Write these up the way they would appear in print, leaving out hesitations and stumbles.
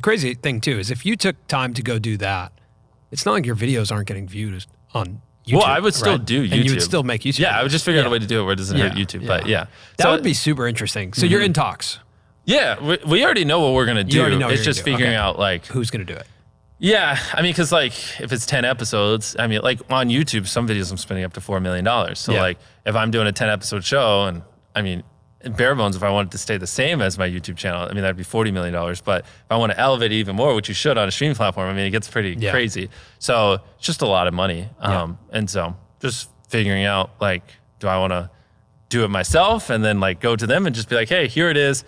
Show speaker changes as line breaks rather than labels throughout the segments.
Crazy thing too is if you took time to go do that, it's not like your videos aren't getting viewed on YouTube.
Well, I would still do YouTube.
And you would still make YouTube
Yeah,
videos.
I would just figure out a way to do it where it doesn't hurt YouTube. But yeah.
That would be super interesting. So you're in talks.
Yeah, we already know what we're going to do. It's just figuring out like
who's going to do it.
Yeah, I mean, because like if it's 10 episodes, I mean, like on YouTube, some videos I'm spending up to $4 million. So like if I'm doing a 10 episode show, and I mean, in bare bones, if I wanted to stay the same as my YouTube channel, I mean, that'd be $40 million. But if I want to elevate it even more, which you should on a streaming platform, I mean, it gets pretty crazy. So it's just a lot of money. And so just figuring out like, do I want to do it myself and then like go to them and just be like, hey, here it is.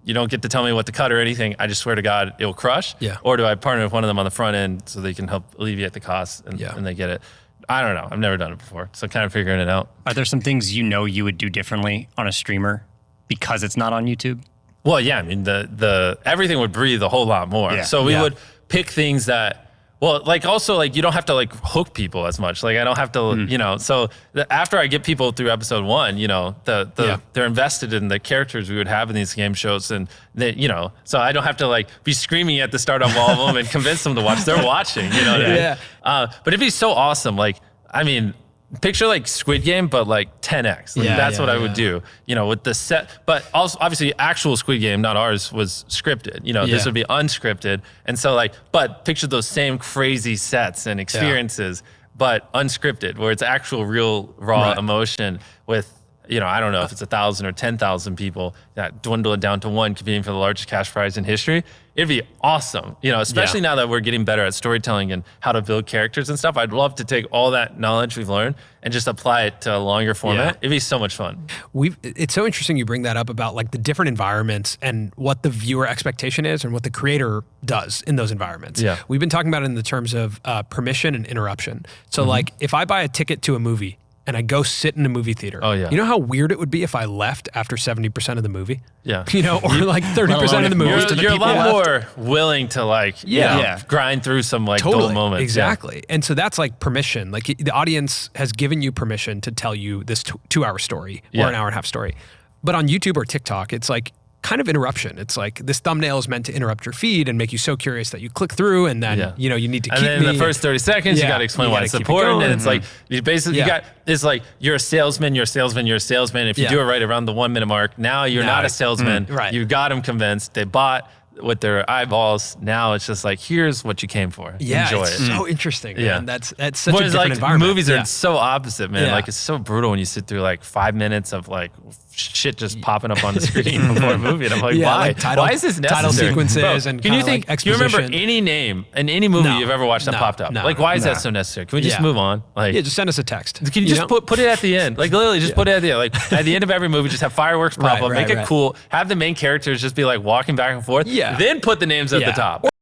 You don't get to tell me what to cut or anything. I just swear to God, it'll crush.
Yeah.
Or do I partner with one of them on the front end so they can help alleviate the costs and they get it? I don't know. I've never done it before. So kind of figuring it out.
Are there some things you know you would do differently on a streamer because it's not on YouTube?
Well, yeah. I mean, the everything would breathe a whole lot more. Yeah. So we would pick things that, well, like also like you don't have to like hook people as much. Like I don't have to, you know, so after I get people through episode 1, you know, they're invested in the characters we would have in these game shows, and they, you know, so I don't have to like be screaming at the start of all of them and convince them to watch. They're watching, you know what I mean? But it'd be so awesome. Like, I mean, picture like Squid Game, but like 10x. Like that's what I would do, you know, with the set. But also, obviously, actual Squid Game, not ours, was scripted. You know, this would be unscripted. And so, like, but picture those same crazy sets and experiences, but unscripted, where it's actual, real, raw emotion with, you know, I don't know if it's 1,000 or 10,000 people that dwindle it down to one competing for the largest cash prize in history. It'd be awesome, you know, especially now that we're getting better at storytelling and how to build characters and stuff. I'd love to take all that knowledge we've learned and just apply it to a longer format. It'd be so much fun.
It's so interesting you bring that up about like the different environments and what the viewer expectation is and what the creator does in those environments. Yeah. We've been talking about it in the terms of permission and interruption. So like if I buy a ticket to a movie and I go sit in a movie theater. You know how weird it would be if I left after 70% of the movie? Yeah. You know, or like 30% of the movie.
You're a lot more willing to like, grind through some like dull moments.
Exactly. And so that's like permission. Like the audience has given you permission to tell you this 2-hour story or an hour and a half story. But on YouTube or TikTok, it's like kind of interruption. It's like this thumbnail is meant to interrupt your feed and make you so curious that you click through, and then you know you need to keep.
And then in the first 30 seconds, you got to explain why it's important. And it's like you basically it's like you're a salesman, you're a salesman, you're a salesman. If you do it right around the 1 minute mark, now you're not a salesman. You got them convinced. They bought with their eyeballs. Now it's just like, here's what you came for.
Yeah,
enjoy
it's
it.
so interesting. Man. That's such a different
like,
environment.
Movies are so opposite, man. Like it's so brutal when you sit through like 5 minutes of like shit just popping up on the screen before a movie, and I'm like, why?
Like
why is this necessary?
Title sequences and
can you think?
Like
do you remember any name in any movie you've ever watched that popped up? Like, why is that so necessary? Can we just move on? Like,
just send us a text.
Can you just put it at the end? Like literally, just put it at the end. Like at the end of every movie, just have fireworks pop up, make it cool. Have the main characters just be like walking back and forth. Then put the names at the top.